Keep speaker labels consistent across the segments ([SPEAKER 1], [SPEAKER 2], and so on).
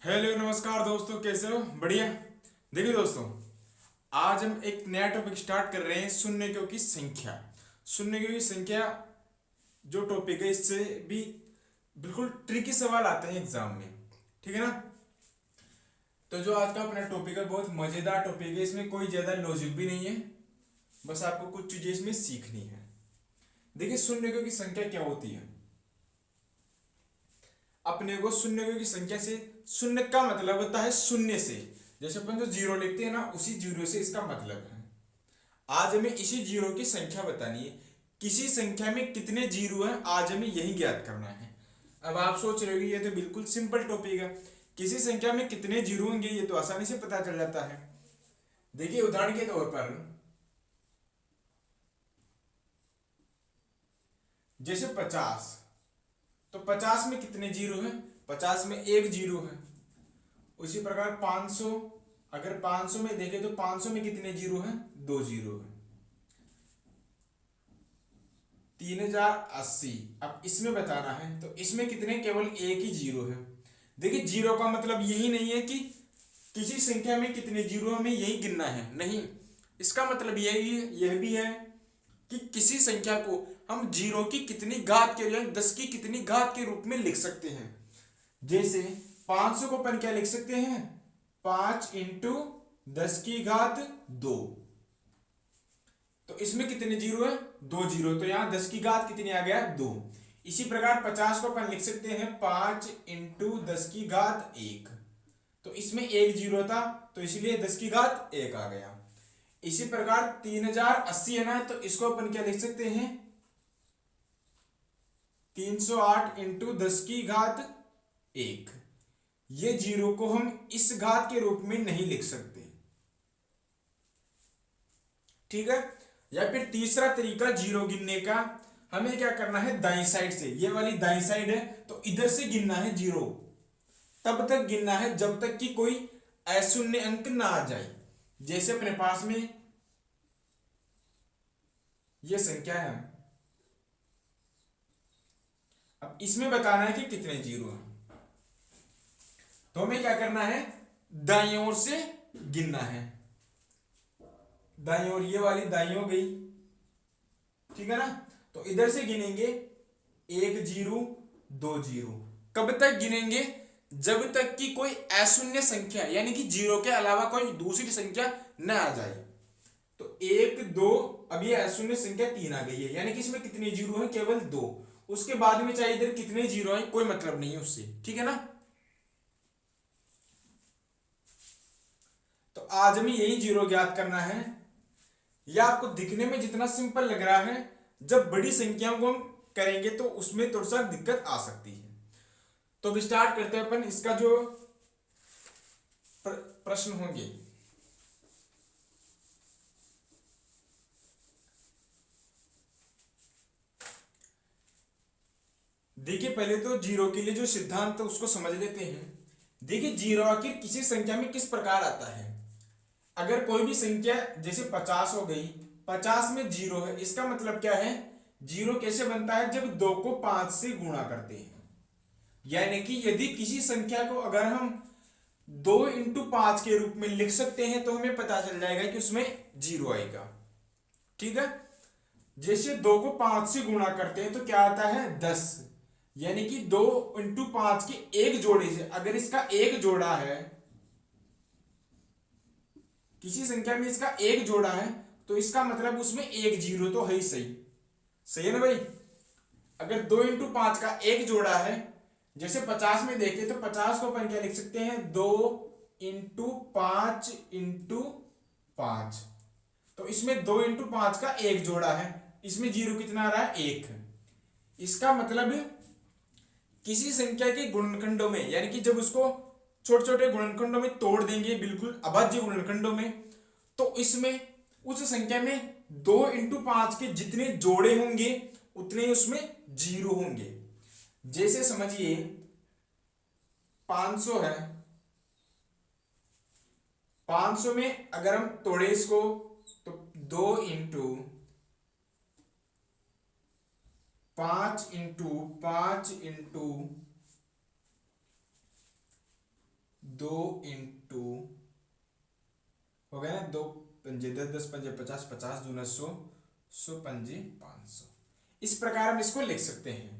[SPEAKER 1] Hello नमस्कार दोस्तों, कैसे हो? बढ़िया। देखिए दोस्तों, आज हम एक नया टॉपिक स्टार्ट कर रहे हैं, शून्यकों की संख्या। शून्यकों की संख्या जो टॉपिक है, इससे भी बिल्कुल ट्रिकी सवाल आते हैं एग्जाम में। ठीक है ना? तो जो आज का अपना टॉपिक है, बहुत मजेदार टॉपिक है। इसमें कोई ज्यादा लॉजिक भी नहीं है, बस आपको कुछ चीजें इसमें सीखनी है। देखिए, शून्यकों की संख्या क्या होती है। अपने को शून्यकों की संख्या से, शून्य का मतलब होता है शून्य से। जैसे अपन जो जीरो लिखते हैं ना, उसी जीरो से इसका मतलब है। आज हमें इसी जीरो की संख्या बतानी है। किसी संख्या में कितने जीरो हैं, आज हमें यही ज्ञात करना है। अब आप सोच रहे हो ये तो बिल्कुल सिंपल टॉपिक है, किसी संख्या में कितने जीरो होंगे ये तो आसानी से पता चल जाता है। देखिए, उदाहरण के तौर पर जैसे 50, तो 50 में कितने जीरो हैं? 50 में एक जीरो है। उसी प्रकार 500, अगर 500 में देखें तो 500 में कितने जीरो हैं? दो जीरो है। 3080, अब इसमें बताना है तो इसमें कितने? केवल एक ही जीरो है। देखिए, जीरो का मतलब यही नहीं है कि किसी संख्या में कितने जीरो हमें यही गिनना है, नहीं। इसका मतलब यह भी है कि किसी संख्या को हम जीरो की कितनी घात के, या 10 की कितनी घात के रूप में लिख सकते हैं। जैसे 500 को अपन क्या लिख सकते हैं? 5 इंटू 10 की घात 2। तो इसमें कितने जीरो है? दो जीरो। तो यहां 10 की घात कितनी आ गया? 2। इसी प्रकार 50 को अपन लिख सकते हैं 5 इंटू 10 की घात 1। तो इसमें एक जीरो था, तो इसलिए 10 की घात 1 आ गया। इसी प्रकार 3080 है ना, तो इसको अपन क्या लिख सकते हैं? 308 इंटू 10 की घात 1। ये जीरो को हम इस घात के रूप में नहीं लिख सकते। ठीक है? या फिर तीसरा तरीका जीरो गिनने का, हमें क्या करना है? दाई साइड से, ये वाली दाई साइड है तो इधर से गिनना है जीरो। तब तक गिनना है जब तक कि कोई अशून्य अंक ना आ जाए। जैसे अपने पास में ये संख्या है, अब इसमें बताना है कि कितने जीरो हैं। तो हमें क्या करना है? दाई ओर से गिनना है। दाई ओर, ये वाली दाई हो गई, ठीक है ना? तो इधर से गिनेंगे, एक जीरो, दो जीरो। कब तक गिनेंगे? जब तक कि कोई अशून्य संख्या, यानी कि जीरो के अलावा कोई दूसरी संख्या न आ जाए। तो एक, दो, अब ये अशून्य संख्या 3 आ गई है, यानी कि इसमें कितने जीरो हैं? केवल 2। उसके बाद में चाहे इधर कितने जीरो हैं, कोई मतलब नहीं है उससे। ठीक है ना? तो आज हमें यही जीरो ज्ञात करना है। यह आपको दिखने में जितना सिंपल लग रहा है, जब बड़ी संख्याओं को हम करेंगे तो उसमें थोड़ा सा दिक्कत आ सकती है। तो अब स्टार्ट करते हैं अपन इसका जो प्रश्न होंगे। देखिए, पहले तो जीरो के लिए जो सिद्धांत है उसको समझ लेते हैं। देखिए, जीरो आखिर किसी संख्या में किस प्रकार आता है। अगर कोई भी संख्या जैसे 50 हो गई, 50 में जीरो है, इसका मतलब क्या है? जीरो कैसे बनता है? जब 2 को 5 से गुणा करते हैं। यानी कि यदि किसी संख्या को अगर हम 2 इंटू 5 के रूप में लिख सकते हैं तो हमें पता चल जाएगा कि उसमें जीरो आएगा। ठीक है? जैसे 2 को 5 से गुणा करते हैं तो क्या आता है? 10। यानी कि 2 इंटू 5 के एक जोड़े से, अगर इसका एक जोड़ा है, किसी संख्या में इसका एक जोड़ा है, तो इसका मतलब उसमें एक जीरो तो है ही। सही सही है ना भाई? अगर 2 इंटू 5 का एक जोड़ा है, जैसे 50 में देखें तो 50 को अपन क्या लिख सकते हैं? 2 इंटू 5 इंटू 5। तो इसमें 2 इंटू 5 का एक जोड़ा है, इसमें जीरो कितना आ रहा है? 1। इसका मतलब किसी संख्या के गुणनखंडों में, यानी कि जब उसको छोटे छोटे गुणनखंडों में तोड़ देंगे, बिल्कुल अभाज्य गुणनखंडों में, तो इसमें उस संख्या में 2 इंटू 5 के जितने जोड़े होंगे उतने ही उसमें जीरो होंगे। जैसे समझिए 500 है, 500 में अगर हम तोड़े इसको तो 2 इंटू 5 इंटू 5 इंटू 2 इंटू हो गया ना, 2 पंजे 10, 10 पंजे 50, 50 दूना 100, 100 पंजे 500। इस प्रकार हम इसको लिख सकते हैं।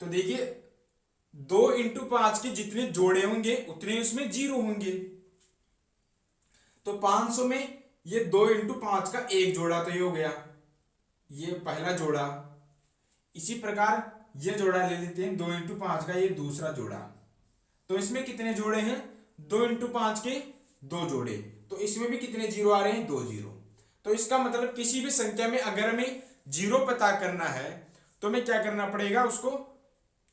[SPEAKER 1] तो देखिए 2 इंटू 5 के जितने जोड़े होंगे उतने उसमें जीरो होंगे। तो 500 में ये 2 इंटू 5 का एक जोड़ा तो ये हो गया, ये पहला जोड़ा। इसी प्रकार ये जोड़ा ले लेते हैं 2 इंटू 5 का, ये दूसरा जोड़ा। तो इसमें कितने जोड़े हैं, 2 इंटू 5 के 2 जोड़े। तो इसमें भी कितने जीरो आ रहे हैं, 2 जीरो। तो इसका मतलब किसी भी संख्या में अगर हमें जीरो पता करना है तो हमें क्या करना पड़ेगा, उसको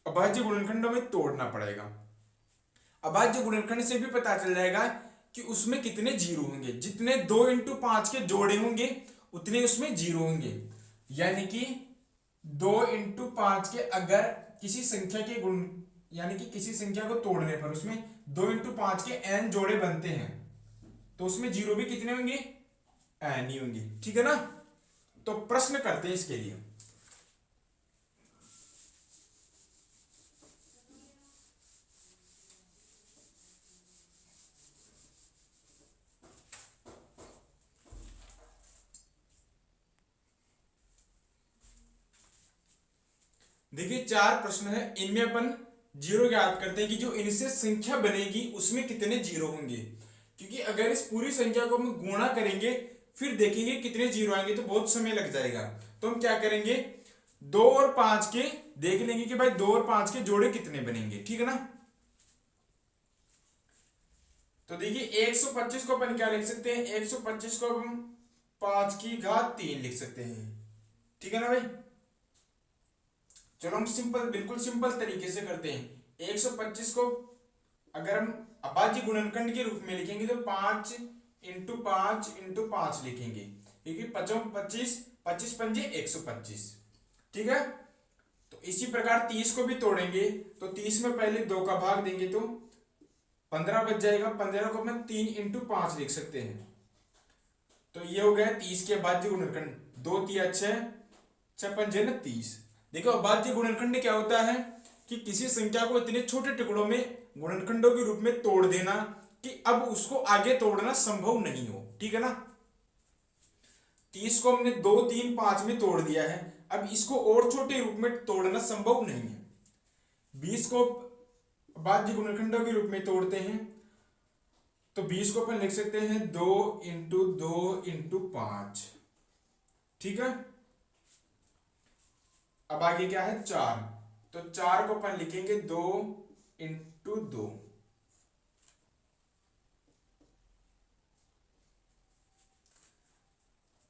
[SPEAKER 1] अभाज्य गुणनखंडों में तोड़ना पड़ेगा। अभाज्य गुणनखंड से भी पता चल जाएगा कि उसमें कितने जीरो होंगे। जितने 2 इंटू 5 के जोड़े होंगे उतने उसमें जीरो होंगे। यानी कि 2 इंटू 5 के अगर किसी संख्या के गुण, यानी कि किसी संख्या को तोड़ने पर उसमें 2 इंटू 5 के n जोड़े बनते हैं तो उसमें जीरो भी कितने होंगे, n ही होंगे। ठीक है ना। तो प्रश्न करते हैं इसके लिए। देखिए 4 प्रश्न है, इनमें अपन जीरो ज्ञात करते हैं कि जो इनसे संख्या बनेगी उसमें कितने जीरो होंगे। क्योंकि अगर इस पूरी संख्या को हम गुणा करेंगे फिर देखेंगे कितने जीरो आएंगे तो बहुत समय लग जाएगा। तो हम क्या करेंगे, 2 और 5 के देख लेंगे कि भाई 2 और 5 के जोड़े कितने बनेंगे। ठीक है ना। तो देखिए 125 को अपन क्या लिख सकते हैं, 125 को हम 5 की घात 3 लिख सकते हैं। ठीक है ना भाई। चलो हम सिंपल, बिल्कुल सिंपल तरीके से करते हैं। 125 को अगर हम अभाज्य गुणनखंड के रूप में लिखेंगे तो 5 इंटू 5 इंटू 5 लिखेंगे, क्योंकि 5 25, 25 पंजे 125। ठीक है। तो इसी प्रकार 30 को भी तोड़ेंगे तो 30 में पहले 2 का भाग देंगे तो 15 बच जाएगा। 15 को हम 3 इंटू 5 लिख सकते हैं। तो ये हो गया 30 के अभाज्य गुणनखंड। 2 3 6, 6 पंजे 30। देखो अभाज्य गुणनखंड क्या होता है कि किसी संख्या को इतने छोटे टुकड़ों में गुणनखंडों के रूप में तोड़ देना कि अब उसको आगे तोड़ना संभव नहीं हो। ठीक है ना। 30 को हमने 2 3 5 में तोड़ दिया है, अब इसको और छोटे रूप में तोड़ना संभव नहीं है। 20 को अभाज्य गुणनखंडों के रूप में तोड़ते हैं तो 20 को अपन लिख सकते हैं 2 इंटू 2 इंटू 5। ठीक है। अब आगे क्या है, 4। तो 4 को अपन लिखेंगे 2 इंटू 2।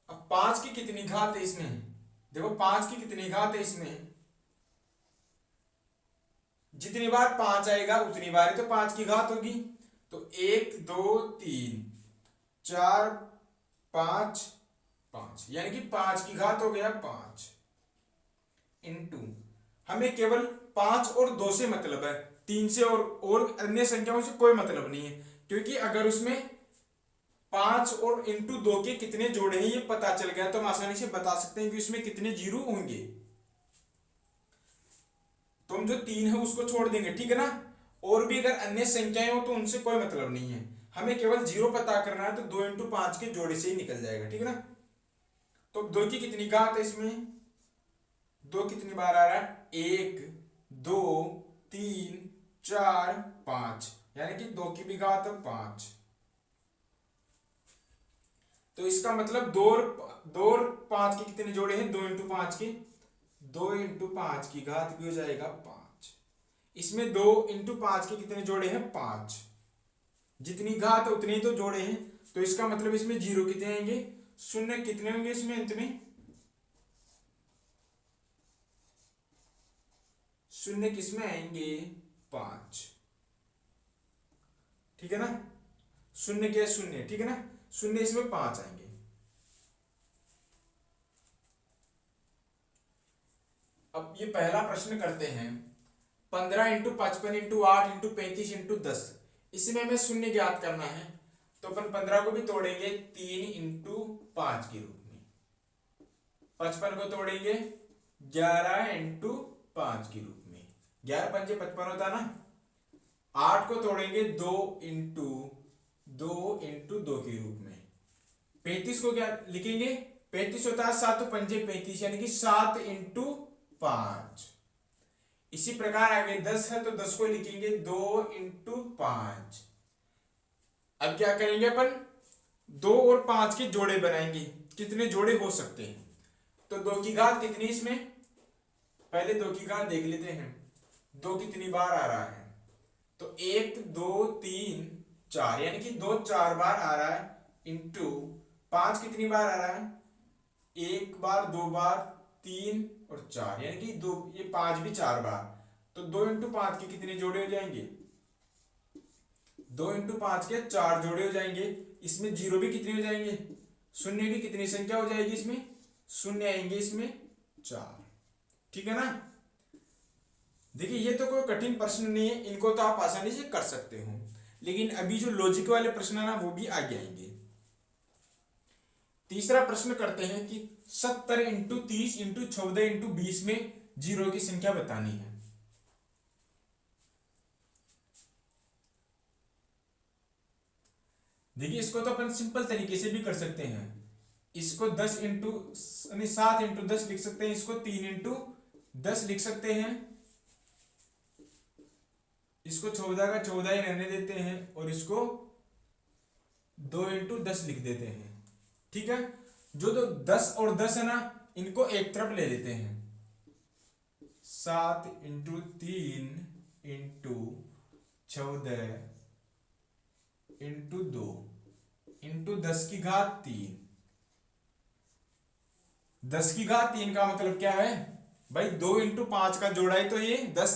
[SPEAKER 1] अब 5 की कितनी घात है इसमें, देखो 5 की कितनी घात है इसमें, जितनी बार 5 आएगा उतनी बार ही तो 5 की घात होगी। तो 1 2 3 4 5 5, यानी कि 5 की घात हो गया 5 इंटू, हमें केवल 5 और 2 से मतलब है, 3 से और अन्य संख्याओं से कोई मतलब नहीं है। क्योंकि अगर उसमें 5 और इंटू 2 के कितने जोड़े हैं ये पता चल गया तो हम आसानी से बता सकते हैं कि उसमें कितने जीरो होंगे। तो हम जो 3 है उसको छोड़ देंगे। ठीक है ना। और भी अगर अन्य संख्याएं हो तो उनसे कोई मतलब नहीं है, हमें केवल जीरो पता करना है तो 2 इंटू 5 के जोड़े से ही निकल जाएगा। ठीक है ना। तो 2 की कितनी घात है इसमें, 2 कितनी बार आ रहा है, 1 2 3 4 5, यानी कि 2 की भी घात 5। तो इसका मतलब 2 और 5 के कितने जोड़े हैं, 2 इंटू 5 के, 2 इंटू 5 की घात भी हो जाएगा 5। इसमें 2 इंटू 5 के कितने जोड़े हैं, 5। जितनी घात है उतने ही तो जोड़े हैं। तो इसका मतलब इसमें जीरो कितने आएंगे, शून्य कितने होंगे इसमें अंत में, शून्य किसमें आएंगे, 5। ठीक है ना। शून्य क्या, शून्य। ठीक है ना। शून्य इसमें 5 आएंगे। अब ये पहला प्रश्न करते हैं, 15 इंटू 55 इंटू 8 इंटू 35 इंटू 10, इसमें हमें शून्य ज्ञात करना है। तो अपन 15 को भी तोड़ेंगे 3 इंटू 5 के रूप में, 55 को तोड़ेंगे 11 इंटू 5 के रूप में, 11 पंजे 55 होता ना, 8 को तोड़ेंगे 2 इंटू 2 के रूप में। 35 को क्या लिखेंगे, 35 होता है 7 पंजे 35, यानी कि 7 इंटू 5। इसी प्रकार आगे 10 है तो 10 को लिखेंगे 2 इंटू 5। अब क्या करेंगे अपन, 2 और 5 के जोड़े बनाएंगे। कितने जोड़े हो सकते हैं, तो 2 की घात कितनी इसमें, पहले 2 की घात देख लेते हैं। 2 कितनी बार आ रहा है, तो 1 2 3 4, यानी कि 2 4 बार आ रहा है, इंटू 5 कितनी बार आ रहा है, 1 बार 2 बार 3 और 4, यानी कि 2, ये 5 भी 4 बार। तो 2 इंटू 5 के कितने जोड़े हो जाएंगे, 2 इंटू 5 के 4 जोड़े हो जाएंगे। इसमें जीरो भी कितने हो जाएंगे, शून्य की कितनी संख्या हो जाएगी, इसमें शून्य आएंगे, इसमें 4। ठीक है ना। देखिए ये तो कोई कठिन प्रश्न नहीं है, इनको तो आप आसानी से कर सकते हो, लेकिन अभी जो लॉजिक वाले प्रश्न है ना वो भी आगे आएंगे। तीसरा प्रश्न करते हैं कि 70 इंटू 30 इंटू 14 इंटू 20 में जीरो की संख्या बतानी है। देखिए इसको तो अपन सिंपल तरीके से भी कर सकते हैं। इसको 10 इंटू 7 इंटू 10 लिख सकते हैं, इसको 3 इंटू 10 लिख सकते हैं, इसको 14 का 14 ही रहने देते हैं और इसको 2 इंटू 10 लिख देते हैं। ठीक है, जो 10 और 10 है ना इनको एक तरफ ले लेते हैं। 7 इंटू 3 इंटू 14 इंटू 2 इंटू 10 की घात 3। 10 की घात 3 का मतलब क्या है भाई, 2 इंटू 5 का जोड़ा है तो ये 10।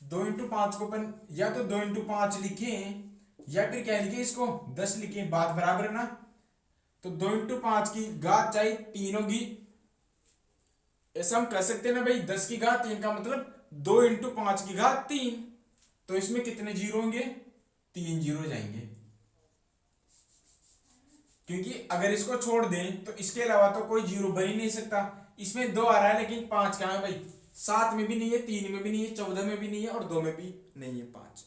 [SPEAKER 1] 2 इंटू 5 को अपन या तो 2 इंटू 5 लिखें या फिर क्या लिखे, इसको 10 लिखें, बात बराबर है ना। तो 2 इंटू 5 की घात चाहे 3 होगी, ऐसा हम कह सकते हैं ना भाई। 10 की घात 3 का मतलब 2 इंटू 5 की घात 3। तो इसमें कितने जीरो होंगे, 3 जीरो जाएंगे, क्योंकि अगर इसको छोड़ दें तो इसके अलावा तो कोई जीरो बन ही नहीं सकता। इसमें 2 आ रहा है लेकिन 5 कहां है भाई, 7 में भी नहीं है, 3 में भी नहीं है, 14 में भी नहीं है और 2 में भी नहीं है, 5।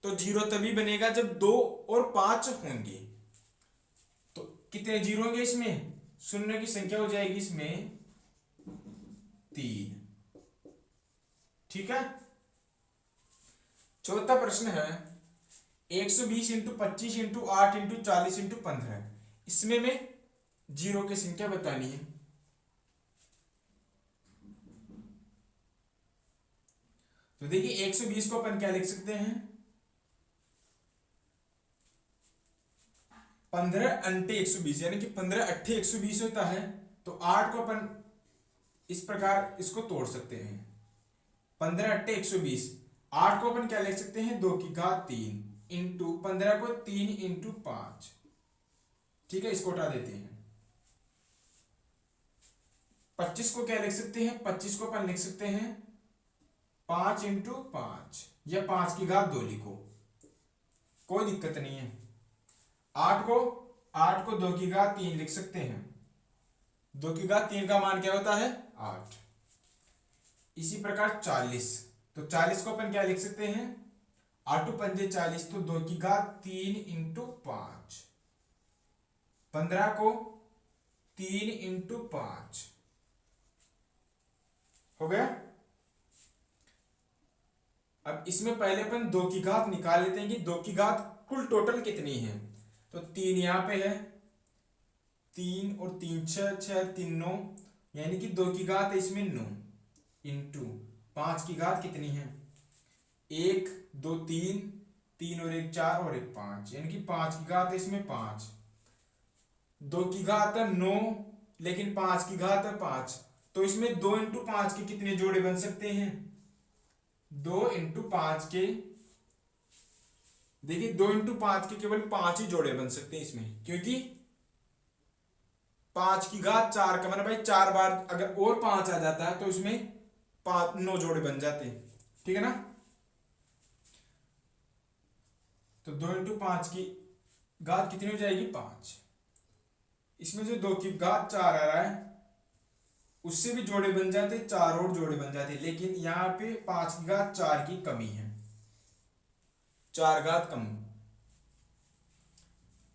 [SPEAKER 1] तो जीरो तभी बनेगा जब 2 और 5 होंगे। तो कितने जीरो होंगे इसमें, शून्य की संख्या हो जाएगी इसमें 3। ठीक है। चौथा प्रश्न है 120 इंटू 25 इंटू 8 इंटू 40 इंटू 15, इसमें में जीरो की संख्या बतानी है। तो देखिए 120 को अपन क्या लिख सकते हैं, 15 अंटे 120, यानी कि 15 अट्ठे 120 होता है। तो 8 को अपन इस प्रकार इसको तोड़ सकते हैं, 15 अट्ठे 120। 8 को अपन क्या लिख सकते हैं, 2 की घात 3 इंटू 15 को 3 इंटू 5। ठीक है, इसको उठा देते हैं। 25 को क्या लिख सकते हैं, 25 को अपन लिख सकते हैं 5 इंटू 5 या 5 की घात 2 लिखो, कोई दिक्कत नहीं है। 8 को 2 की घात 3 लिख सकते हैं, 2 की घात 3 का मान क्या होता है 8। इसी प्रकार 40, तो 40 को अपन क्या लिख सकते हैं, 8 पंजे 40, तो 2 की घात 3 इंटू 5। 15 को 3 इंटू 5 हो गया। अब इसमें पहले अपन 2 की घात निकाल लेते हैं कि 2 की घात कुल टोटल कितनी है। तो 3 यहां पे है, 3 और 3 6 6 3 9, यानी कि 2 की घात है इसमें 9 इंटू 5 की घात कितनी है, 1 2 3 3 और 1 4 और 1 5, यानी कि 5 की घात है इसमें 5। 2 की घात है 9 लेकिन 5 की घात है 5, तो इसमें 2 इंटू 5 के कितने जोड़े बन सकते हैं, 2 इंटू 5 के, देखिए 2 इंटू 5 के केवल 5 ही जोड़े बन सकते हैं इसमें, क्योंकि 5 की घात 4 का मतलब भाई 4 बार अगर और 5 आ जाता है तो इसमें 9 जोड़े बन जाते हैं। ठीक है ना। तो 2 इंटू 5 की घात कितनी हो जाएगी 5। इसमें जो 2 की घात 4 आ रहा है उससे भी जोड़े बन जाते, 4 और जोड़े बन जाते, लेकिन यहां पे 5 की घात 4 की कमी है। 4 घात कम।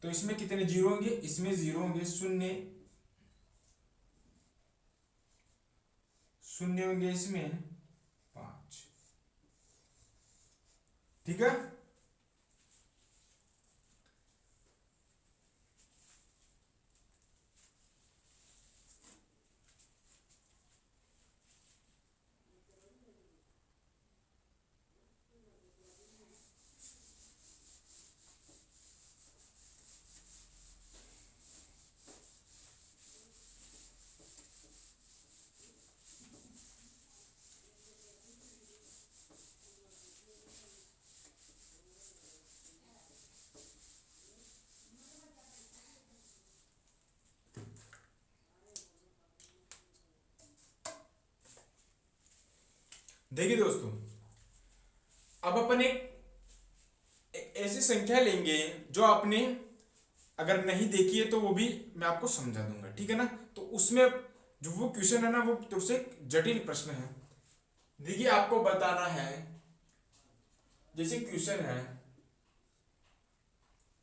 [SPEAKER 1] तो इसमें कितने जीरो होंगे, इसमें जीरो होंगे, शून्य शून्य होंगे, इसमें 5। ठीक है। देखिए दोस्तों, अब अपन एक ऐसी संख्या लेंगे जो आपने अगर नहीं देखी है तो वो भी मैं आपको समझा दूंगा, ठीक है ना। तो उसमें जो वो क्वेश्चन है ना, वो थोड़ा से जटिल प्रश्न है। देखिए आपको बताना है, जैसे क्वेश्चन है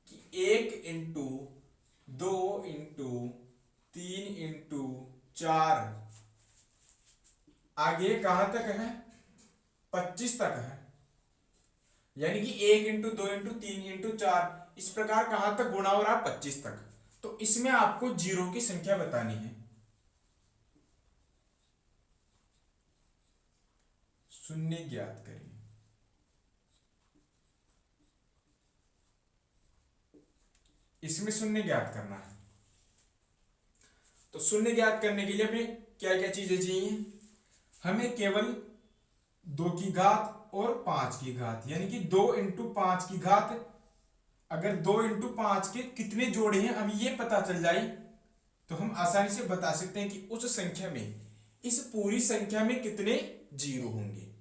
[SPEAKER 1] कि 1 × 2 × 3 × 4 आगे कहां तक है, 25 तक है। यानी कि 1 × 2 × 3 × 4 इस प्रकार कहां तक गुणा हो रहा है, 25 तक। तो इसमें आपको जीरो की संख्या बतानी है। शून्य ज्ञात करिए। इसमें शून्य ज्ञात करना है। तो शून्य ज्ञात करने के लिए हमें क्या क्या चीजें चाहिए, हमें केवल 2 की घात और 5 की घात, यानी कि 2 × 5 की घात। अगर 2 × 5 के कितने जोड़े हैं हमें ये पता चल जाए तो हम आसानी से बता सकते हैं कि उस संख्या में, इस पूरी संख्या में कितने जीरो होंगे।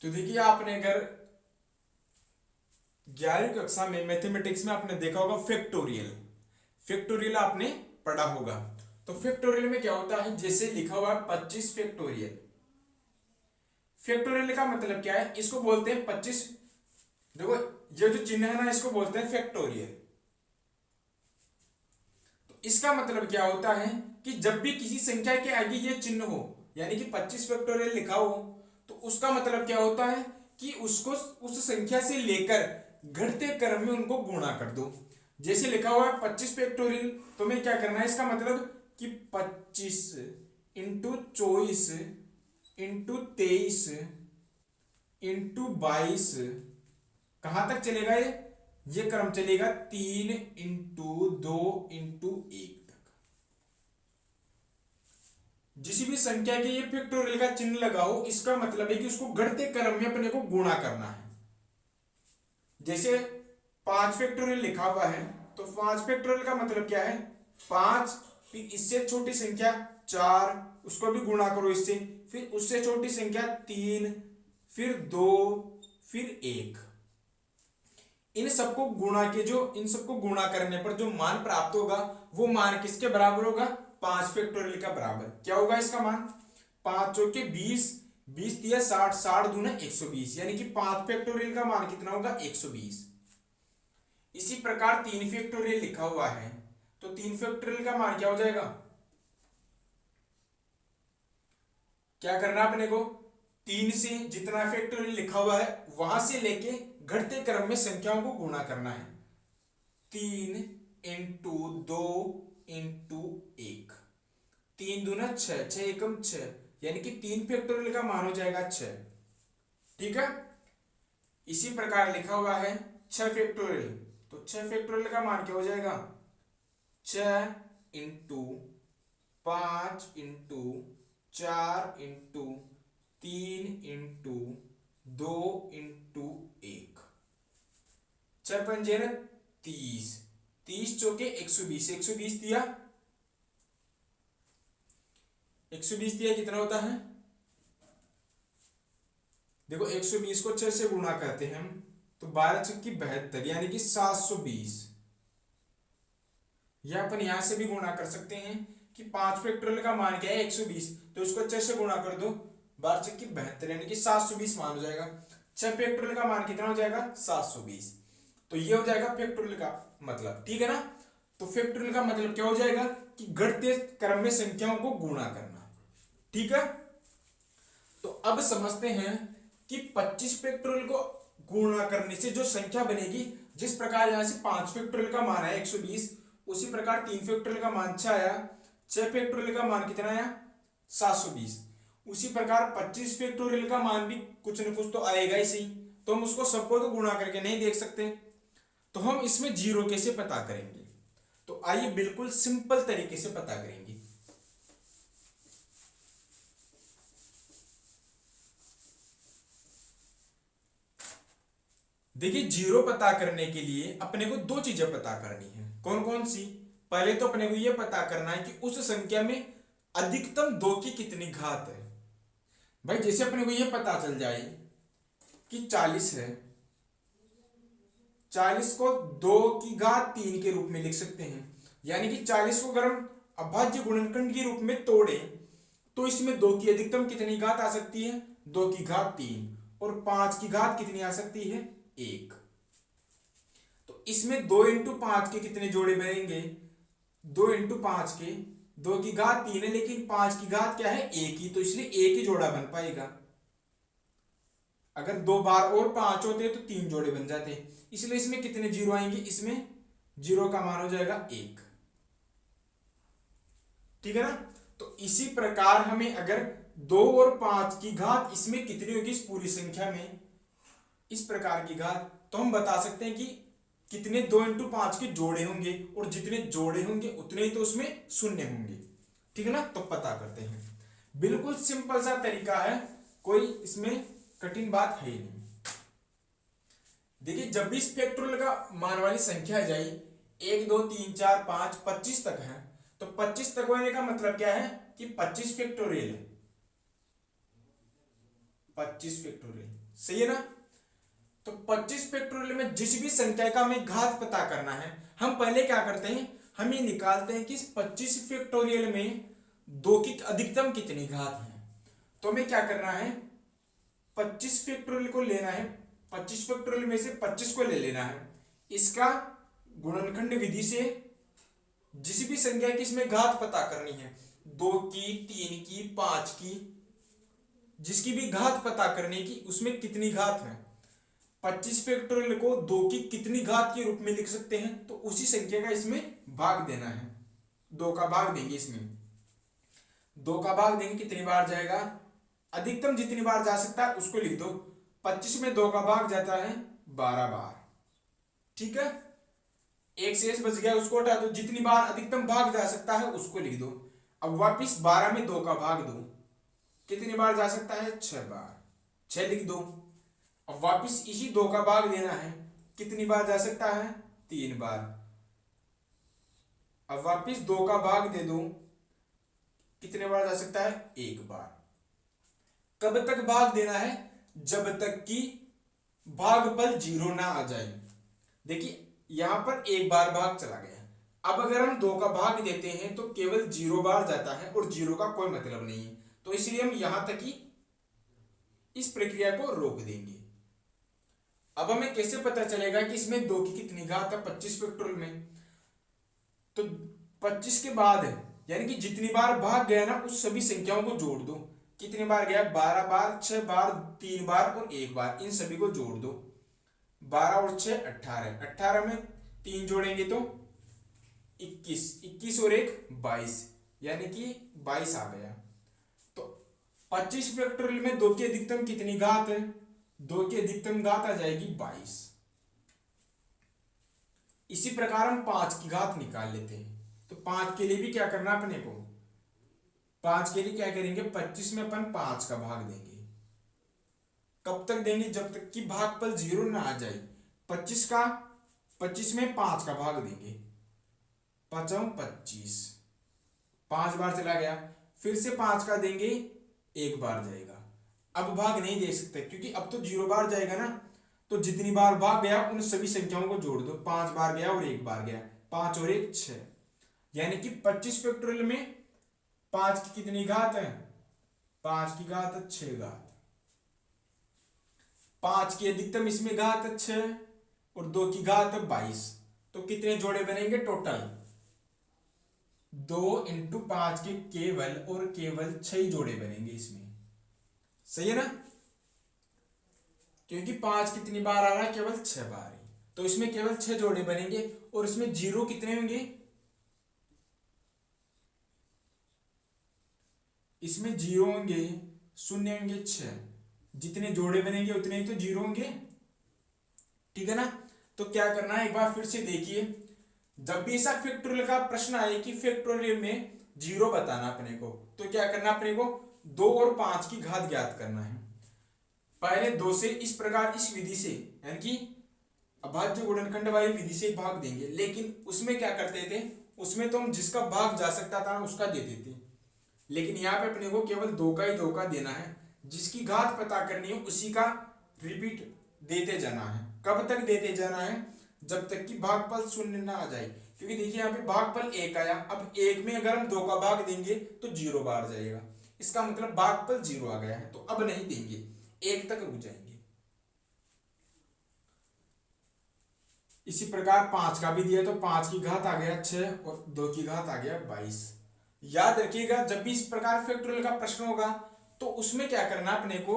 [SPEAKER 1] तो देखिए, आपने अगर 11वीं कक्षा में मैथमेटिक्स में आपने देखा होगा फैक्टोरियल, फैक्टोरियल आपने पढ़ा होगा। तो फैक्टोरियल में क्या होता है, जैसे लिखा हुआ है 25 फैक्टोरियल। फैक्टोरियल का मतलब क्या है, इसको बोलते हैं 25। देखो ये जो चिन्ह है ना, इसको बोलते हैं फैक्टोरियल। तो इसका मतलब क्या होता है कि जब भी किसी संख्या के आगे ये चिन्ह हो, यानी कि 25 फैक्टोरियल लिखा हो, तो उसका मतलब क्या होता है कि उसको उस संख्या से लेकर घटते क्रम में उनको गुणा कर दो। जैसे लिखा हुआ है 25 फैक्टोरियल, तो मैं क्या करना है, इसका मतलब कि 25 × 24 × 23 × 22 कहां तक चलेगा, ये क्रम चलेगा 3 × 2 × 1 तक। जिस भी संख्या के ये फैक्टोरियल का चिन्ह लगा हो, इसका मतलब है कि उसको घटते क्रम में अपने को गुणा करना है। जैसे 5 फैक्टोरियल लिखा हुआ है, तो 5 फैक्टोरियल का मतलब क्या है, 5, फिर इससे छोटी संख्या 4, उसको भी गुणा करो इससे, फिर उससे छोटी संख्या 3, फिर 2, फिर 1। इन सबको गुणा के इन सबको गुणा करने पर जो मान प्राप्त होगा, वो मान किसके बराबर होगा, 5 फैक्टोरियल का बराबर। क्या होगा इसका मान, 5 चौके 20, 20 दिया 60, 60 दूना 120, यानी कि 5 फैक्टोरियल का मान कितना होगा, 120। इसी प्रकार 3 फैक्टोरियल लिखा हुआ है, तो 3 फैक्टोरियल का मान क्या हो जाएगा, क्या करना अपने को, 3 से जितना फैक्टोरियल लिखा हुआ है वहां से लेके घटते क्रम में संख्याओं को गुणा करना है। 3 × 2 × 1, 3 दूना 6, 6 एकम 6, यानी कि 3 फैक्टोरियल का मान हो जाएगा 6। ठीक है। इसी प्रकार लिखा हुआ है 6 फैक्टोरियल, तो 6 फैक्टोरियल का मान क्या हो जाएगा, 6 × 5 × 4 × 3 × 2 × 1, 6 पंजे 30, 30 चौके 120, 120 दिया 120 दिया कितना होता है, देखो 120 को 6 से गुणा करते हैं हम, तो 12 × 72, यानी कि 720। या अपन यहां से भी गुणा कर सकते हैं कि 5 फैक्टोरियल का मान क्या है 120, तो इसको 6 से गुणा कर दो, 12 की 72 यानी कि 720 मान हो जाएगा। 6 फैक्टोरियल का मान कितना हो जाएगा 720, तो ये हो जाएगा फैक्टोरियल का मतलब, ठीक है ना। तो फैक्टोरियल का मतलब क्या हो जाएगा कि घटते क्रम में संख्याओं को गुणा करना, ठीक है। तो अब समझते हैं कि 25 फैक्टोरियल को गुणा करने से जो संख्या बनेगी, जिस प्रकार यहां से 5 फैक्टोरियल का मान है 120, उसी प्रकार 3 फैक्टोरियल का मान 6 आया, 6 फैक्टोरियल का मान कितना आया 720, उसी प्रकार 25 फैक्टोरियल का मान भी कुछ न कुछ तो आएगा ही सही, तो हम उसको सबको तो गुणा करके नहीं देख सकते, तो हम इसमें जीरो कैसे पता करेंगे। तो आइए बिल्कुल सिंपल तरीके से पता करेंगे। देखिए जीरो पता करने के लिए अपने को दो चीजें पता करनी है, कौन कौन सी। पहले तो अपने को यह पता करना है कि उस संख्या में अधिकतम 2 की कितनी घात है। भाई जैसे अपने को यह पता चल जाए कि 40 है, 40 को 2 की घात 3 के रूप में लिख सकते हैं, यानी कि 40 को अगर हम अभाज्य गुणनखंड के रूप में तोड़े तो इसमें 2 की अधिकतम कितनी घात आ सकती है 2 की घात 3, और 5 की घात कितनी आ सकती है 1। तो इसमें 2 इंटू 5 के कितने जोड़े बनेंगे 2 इंटू 5 के, 2 की घात 3 है लेकिन 5 की घात क्या है 1 ही, तो इसलिए 1 ही जोड़ा बन पाएगा। अगर 2 बार और 5 होते तो 3 जोड़े बन जाते, इसलिए इसमें कितने जीरो आएंगे, इसमें जीरो का मान हो जाएगा 1, ठीक है ना। तो इसी प्रकार हमें अगर 2 और 5 की घात इसमें कितनी होगी इस पूरी संख्या में, इस प्रकार की घात, तो हम बता सकते हैं कि कितने 2 इंटू 5 के जोड़े होंगे, और जितने जोड़े होंगे उतने ही तो उसमें शून्य होंगे, ठीक है ना। तो पता करते हैं, बिल्कुल सिंपल सा तरीका है, कोई इसमें कठिन बात है ही नहीं। देखिए जब भी इस फैक्टोरियल का मान वाली संख्या आ जाए 1 2 3 4 5 25 तक है, तो 25 तक होने का मतलब क्या है कि 25 फैक्टोरियल है, 25 फैक्टोरियल, सही है ना। तो 25 फैक्टोरियल में जिस भी संख्या का हमें घात पता करना है, हम पहले क्या करते हैं, हम ये निकालते हैं कि इस 25 फैक्टोरियल में 2 की अधिकतम कितनी घात है। तो हमें क्या करना है 25 फैक्टोरियल को लेना है, 25 फैक्टोरियल में से 25 को ले लेना है, इसका गुणनखंड विधि से जिस भी संख्या की इसमें घात पता करनी है, 2 की 3 की 5 की, जिसकी भी घात पता करने की उसमें कितनी घात है, 25 फैक्टोरियल को 2 की कितनी घात के रूप में लिख सकते हैं, तो उसी संख्या का इसमें भाग देना है, 2 का भाग देंगे, इसमें 2 का भाग देंगे कितनी बार जाएगा, अधिकतम जितनी बार जा सकता है उसको लिख दो, 25 में 2 का भाग जाता है 12 बार, ठीक है। एक शेष बच गया उसको हटा दो, जितनी बार अधिकतम भाग जा सकता है उसको लिख दो। अब वापिस 12 में 2 का भाग दो, कितनी बार जा सकता है 6 बार, 6 लिख दो। अब वापिस इसी 2 का भाग देना है, कितनी बार जा सकता है 3 बार। अब वापिस 2 का भाग दे दो, कितने बार जा सकता है 1 बार। कब तक भाग देना है, जब तक कि भागफल 0 ना आ जाए। देखिए यहां पर 1 बार भाग चला गया, अब अगर हम 2 का भाग देते हैं तो केवल 0 बार जाता है और 0 का कोई मतलब नहीं है, तो इसलिए हम यहां तक ही इस प्रक्रिया को रोक देंगे। अब हमें कैसे पता चलेगा कि इसमें 2 की कितनी घात है 25 फैक्टोरियल में, तो 25 के बाद यानी कि जितनी बार भाग गया ना उस सभी संख्याओं को जोड़ दो, कितनी बार गया 12 बार, 6 बार, 3 बार और 1 बार, इन सभी को जोड़ दो, 12 और 6 18, 18 में 3 जोड़ेंगे तो 21, 21 और 1 22, यानी कि 22 आ गया। तो 25 फैक्टोरियल में 2 की अधिकतम कितनी घात है, 2 की अधिकतम घात आ जाएगी 22। इसी प्रकार हम 5 की घात निकाल लेते हैं, तो 5 के लिए भी क्या करना अपने को, 5 के लिए क्या करेंगे 25 में अपन 5 का भाग देंगे, कब तक देंगे जब तक कि भागफल 0 ना आ जाए। 25 में 5 का भाग देंगे, 5 25, 5 बार चला गया, फिर से 5 का देंगे 1 बार जाएगा। अब भाग नहीं दे सकते क्योंकि अब तो 0 बार जाएगा ना, तो जितनी बार भाग गया उन सभी संख्याओं को जोड़ दो, 5 बार गया और 1 बार गया, 5 और 1 6, यानी कि 25 फैक्टोरियल में 5 की कितनी घात है, 5 की घात 6 घात, 5 की अधिकतम इसमें घात 6 और 2 की घात 22। तो कितने जोड़े बनेंगे टोटल, 2 × 5 के केवल और केवल 6 जोड़े बनेंगे इसमें। सही है ना, क्योंकि 5 कितनी बार आ रहा है, केवल 6 बार ही, तो इसमें केवल 6 जोड़े बनेंगे। और इसमें जीरो कितने होंगे, इसमें जीरो होंगे, शून्य होंगे 6, जितने जोड़े बनेंगे उतने ही तो जीरो होंगे। ठीक है ना, तो क्या करना है, एक बार फिर से देखिए, जब भी ऐसा फैक्टोरियल का प्रश्न आए कि फैक्टोरियल में जीरो बताना अपने को, तो क्या करना अपने को, 2 और 5 की घात ज्ञात करना है। पहले 2 से इस प्रकार इस विधि से, यानी कि अभाज्य गुणनखंड वाली विधि से भाग देंगे, लेकिन उसमें क्या करते थे, उसमें तो हम जिसका भाग जा सकता था उसका दे देते, लेकिन यहाँ पे अपने को केवल 2 का ही 2 का देना है, जिसकी घात पता करनी है उसी का रिपीट देते जाना है। कब तक देते जाना है, जब तक कि भागफल शून्य ना आ जाए। क्योंकि देखिए यहाँ पे भागफल 1 आया, अब 1 में अगर हम 2 का भाग देंगे तो 0 बार जाएगा, इसका मतलब भागफल 0 आ गया है, तो अब नहीं देंगे, 1 तक रुक जाएंगे। इसी प्रकार 5 का भी दिया तो 5 की घात आ गया 6 और 2 की घात आ गया 22। याद रखिएगा, जब भी इस प्रकार फैक्टोरियल का प्रश्न होगा तो उसमें क्या करना, अपने को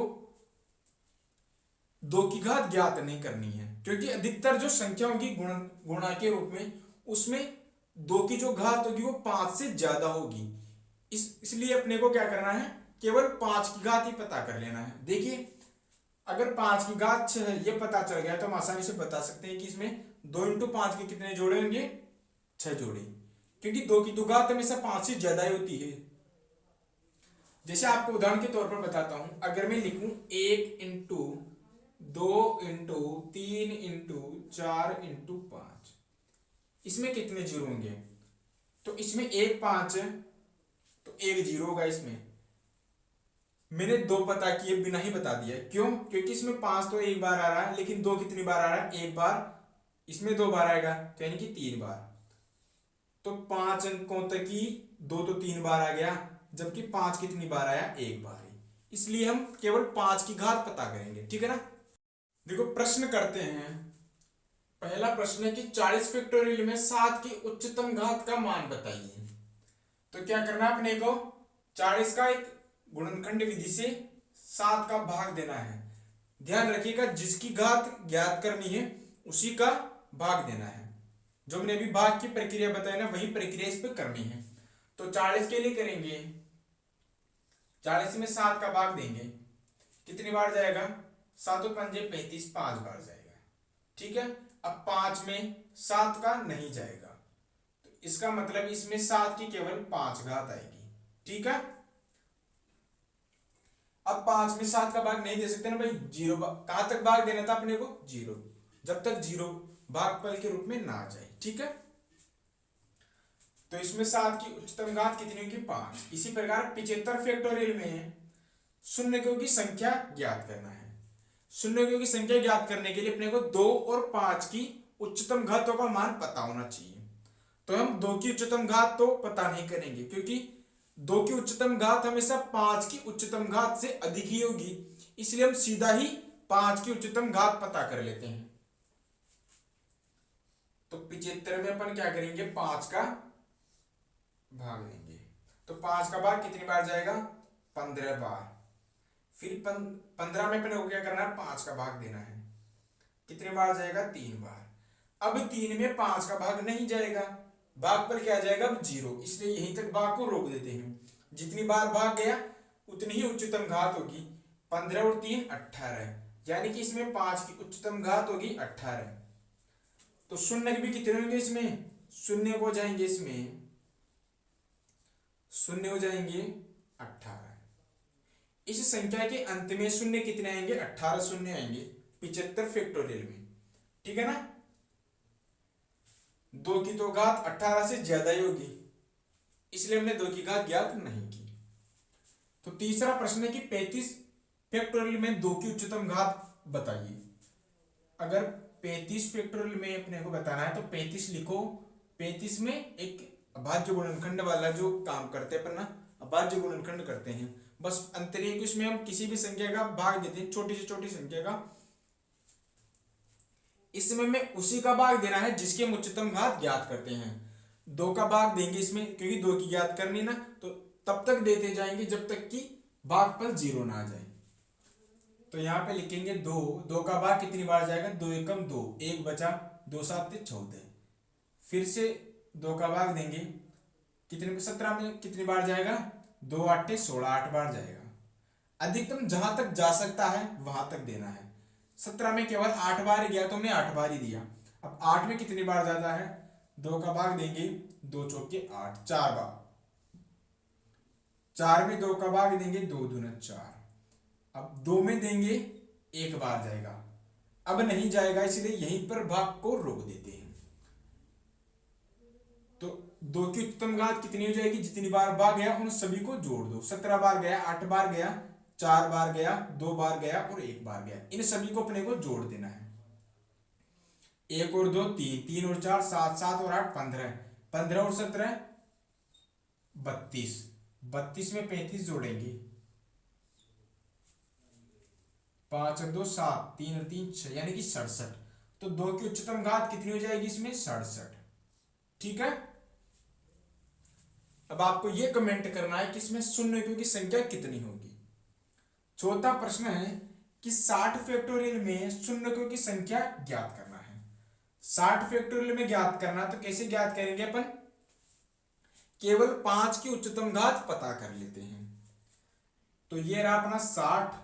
[SPEAKER 1] 2 की घात ज्ञात नहीं करनी है, क्योंकि अधिकतर जो संख्या होगी गुणा के रूप में, उसमें 2 की जो घात होगी वो 5 से ज्यादा होगी। इसलिए अपने को क्या करना है, केवल 5 की घात ही पता कर लेना है। देखिए अगर 5 की घात 6 है ये पता चल गया तो हम आसानी से बता सकते हैं कि इसमें 2 × 5 के कितने जोड़े होंगे, 6 जोड़े, क्योंकि 2 की तो घात हमेशा 5 से ज्यादा ही होती है। जैसे आपको उदाहरण के तौर पर बताता हूं, अगर मैं लिखूं 1 × 2 × 3 × 4 × 5, इसमें कितने जीरो होंगे, तो इसमें 1 5 है तो 1 जीरो होगा। इसमें मैंने 2 पता किए बिना ही बता दिया, क्यों, क्योंकि इसमें 5 तो 1 बार आ रहा है, लेकिन 2 कितनी बार आ रहा है, 1 बार, इसमें 2 बार आएगा तो यानी कि 3 बार, तो 5 अंकों तक ही 2 तो 3 बार आ गया, जबकि 5 कितनी बार आया, 1 बार ही, इसलिए हम केवल 5 की घात पता करेंगे। ठीक है ना, देखो प्रश्न करते हैं। पहला प्रश्न है कि 40 फैक्टोरियल में 7 की उच्चतम घात का मान बताइए। तो क्या करना अपने को, 40 का एक गुणनखंड विधि से 7 का भाग देना है। ध्यान रखिएगा, जिसकी घात ज्ञात करनी है उसी का भाग देना है। जो मैंने अभी भाग की प्रक्रिया बताई ना, वही प्रक्रिया इस पे करनी है। तो 40 के लिए करेंगे, 40 में 7 का भाग देंगे, कितनी बार जाएगा, 7 पंजे 35, 5 बार जाएगा। ठीक है, अब 5 में 7 का नहीं जाएगा, तो इसका मतलब इसमें 7 की केवल 5 घात आएगी। ठीक है, अब 5 में 7 का भाग नहीं दे सकते ना भाई, 0 कहां तक भाग देना था अपने को, 0, जब तक 0 भागफल के रूप में ना आ जाए। ठीक है, तो इसमें 7 की उच्चतम घात कितनी होगी, 5। इसी प्रकार 75 फैक्टोरियल में शून्यकों की संख्या ज्ञात करना है। शून्यकों की संख्या ज्ञात करने के लिए अपने को 2 और 5 की उच्चतम घातों का मान पता होना चाहिए। तो हम 2 की उच्चतम घात तो पता नहीं करेंगे, क्योंकि 2 की उच्चतम घात हमेशा 5 की उच्चतम घात से अधिक ही होगी, इसलिए हम सीधा ही 5 की उच्चतम घात पता कर लेते हैं। तो 75 में अपन क्या करेंगे, 5 का भाग देंगे, तो 5 का भाग कितनी बार जाएगा, 15 बार। फिर 15 में अपने को क्या करना है, 5 का भाग देना है, कितने बार जाएगा, 3 बार। अब 3 में 5 का भाग नहीं जाएगा, भागफल क्या जाएगा, अब 0, इसलिए यहीं तक भाग को रोक देते हैं। जितनी बार भाग गया उतनी ही उच्चतम घात होगी, 15 और 3 18, यानी कि इसमें 5 की उच्चतम घात होगी 18। तो शून्य भी कितने होंगे, इसमें शून्य हो जाएंगे, इसमें शून्य हो जाएंगे 18। इस संख्या के अंत में शून्य कितने आएंगे, 18 शून्य आएंगे 75 फैक्टोरियल में। ठीक है ना, 2 की तो घात 18 से ज्यादा ही होगी, इसलिए हमने 2 की घात ज्ञात नहीं की। तो तीसरा प्रश्न है कि 35 फैक्टोरियल में 2 की उच्चतम घात बताइए। अगर 35 फैक्टोरियल में अपने को बताना है तो 35 लिखो, 35 में एक अभाज्य गुणनखंड वाला जो काम करते हैं अपन ना, अभाज्य गुणनखंड करते हैं। बस अंतर ये कि उसमें हम किसी भी संख्या का भाग देते हैं, छोटी से छोटी संख्या का। इसमें हमें उसी का भाग देना है जिसके हम उच्चतम घात ज्ञात करते हैं। 2 का भाग देंगे इसमें, क्योंकि 2 की ज्ञात करनी ना, तो तब तक देते जाएंगे जब तक कि भागफल 0 ना आ जाए। तो यहाँ पे लिखेंगे 2, 2 का भाग कितनी बार जाएगा, 2 एकम 2, 1 बचा, 2 7 14। फिर से 2 का भाग देंगे, कितने 17 में कितनी बार जाएगा, 2 8 16, 8 बार जाएगा। अधिकतम जहां तक जा सकता है वहां तक देना है। 17 में केवल 8 बार गया तो हमने 8 बार ही दिया। अब 8 में कितनी बार जाता है, 2 का भाग देंगे, 2 चौके 8, 4 बार। 4 में 2 का भाग देंगे, 2 दूना 4। अब 2 में देंगे, 1 बार जाएगा। अब नहीं जाएगा, इसलिए यहीं पर भाग को रोक देते हैं। तो 2 की उच्चतम घात कितनी हो जाएगी, जितनी बार भाग गया उन सभी को जोड़ दो। 17 बार गया, 8 बार गया, 4 बार गया, 2 बार गया और 1 बार गया। इन सभी को अपने को जोड़ देना है। 1 और 2 3, 3 और 4 7, 7 और 8 15, 15 और 17 32, 32 में 35 जोड़ेंगे, 5 और 2 7, 3 और 3 6, यानी कि 67। तो 2 की उच्चतम घात कितनी हो जाएगी इसमें, 67। ठीक है। अब आपको यह कमेंट करना है कि इसमें शून्य की संख्या कितनी होगी। चौथा प्रश्न है कि 60 फैक्टोरियल में शून्य की संख्या ज्ञात करना है। 60 फैक्टोरियल में ज्ञात करना, तो कैसे ज्ञात करेंगे अपन, केवल 5 की उच्चतम घात पता कर लेते हैं। तो ये रहा अपना 60,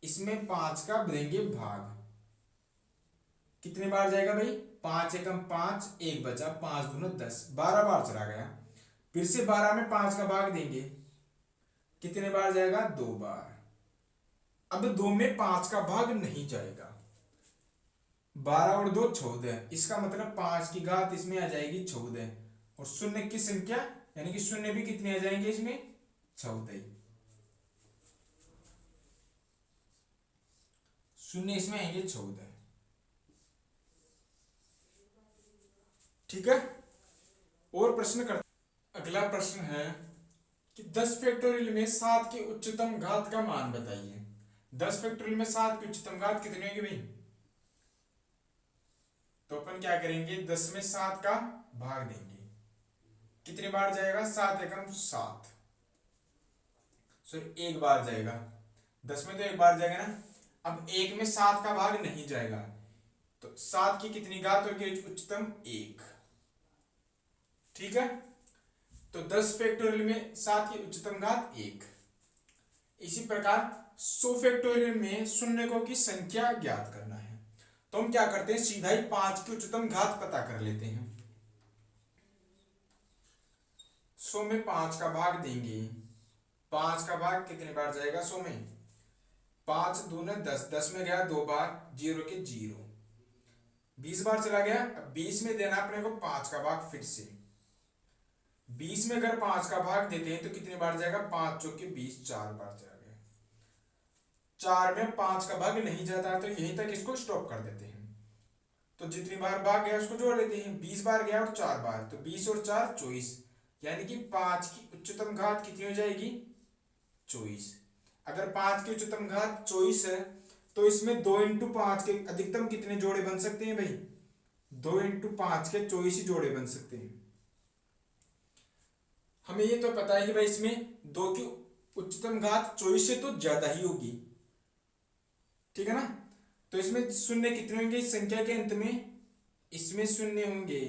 [SPEAKER 1] इसमें 5 का देंगे भाग, कितने बार जाएगा भाई, 5 एकम 5, 1 बचा, 5 दूना 10, 12 बार चला गया। फिर से 12 में 5 का भाग देंगे, कितने बार जाएगा, 2 बार। अब 2 में 5 का भाग नहीं जाएगा, 12 और 2 14, इसका मतलब 5 की घात इसमें आ जाएगी 14, और शून्य की संख्या यानी कि शून्य भी कितने आ जाएंगे इसमें, 14। शून्य इसमें आएंगे 14। ठीक है। और प्रश्न करते, अगला प्रश्न है कि 10 फैक्टोरियल में 7 की उच्चतम घात का मान बताइए। 10 फैक्टोरियल में 7 की उच्चतम घात कितनी होगी भाई, तो अपन क्या करेंगे, 10 में 7 का भाग देंगे, कितने बार जाएगा, 7 एकम 7, सॉरी 1 बार जाएगा। 10 में तो 1 बार जाएगा ना। अब 1 में 7 का भाग नहीं जाएगा, तो 7 की कितनी घात होगी, उच्चतम 1। ठीक है। तो 10 फैक्टोरियल में 7 की उच्चतम घात 1। इसी प्रकार 100 फैक्टोरियल में शून्यकों की संख्या ज्ञात करना है। तो हम क्या करते हैं, सीधा ही 5 की उच्चतम घात पता कर लेते हैं। 100 में 5 का भाग देंगे, 5 का भाग कितने बार जाएगा 100 में, 5 दूना 10, 10 में गया 2 बार, 0 के 0, 20 बार चला गया। अब 20 में देना अपने को 5 का भाग, फिर से 20 में अगर 5 का भाग देते हैं तो कितनी बार जाएगा, 5 चौके 20, 4 बार चला गया। 4 में 5 का भाग नहीं जाता, तो यहीं तक इसको स्टॉप कर देते हैं। तो जितनी बार भाग गया उसको जोड़ लेते हैं, 20 बार गया और 4 बार, तो 20 और 4 24, यानी कि 5 की उच्चतम घात कितनी हो जाएगी, 24। अगर 5 की उच्चतम घात 24 है, तो इसमें 2 इंटू 5 के अधिकतम कितने जोड़े बन सकते हैं भाई, 2 इंटू 5 के 24 ही जोड़े बन सकते हैं। हमें ये तो पता है कि भाई इसमें 2 की उच्चतम घात 24 से तो ज्यादा ही होगी। ठीक है ना। तो इसमें शून्य कितने होंगे इस संख्या के अंत में, इसमें शून्य होंगे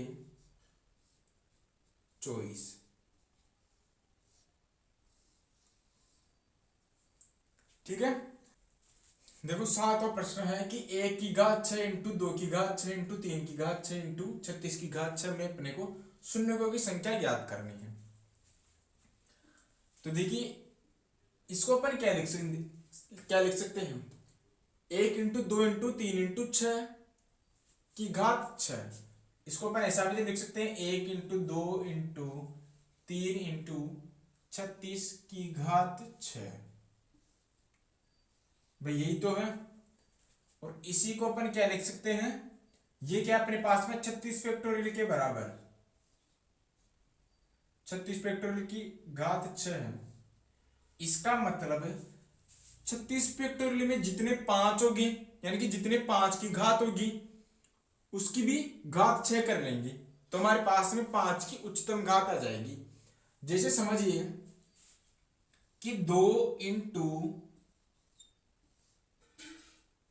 [SPEAKER 1] 24। ठीक है। देखो 7वां प्रश्न है कि 1 की घात 6 इंटू 2 की घात 6 इंटू 3 की घात 6 इंटू 36 की घात 6 में अपने को शून्यकों की संख्या ज्ञात करनी है। तो देखिए इसको अपन क्या लिख सकते हैं, 1 इंटू 2 इंटू 3 इंटू 6 की घात 6, इसको अपन ऐसा भी लिख सकते हैं 1 इंटू 2 इंटू 3 इंटू 36 की घात 6, भाई यही तो है। और इसी को अपन क्या लिख सकते हैं, ये क्या अपने पास में 36 फैक्टोरियल के बराबर, 36 फैक्टोरियल की घात 6 है। इसका मतलब 36 फैक्टोरियल में जितने 5 होगी, यानी कि जितने 5 की घात होगी उसकी भी घात 6 कर लेंगे, तो हमारे पास में 5 की उच्चतम घात आ जाएगी। जैसे समझिए कि 2 इंटू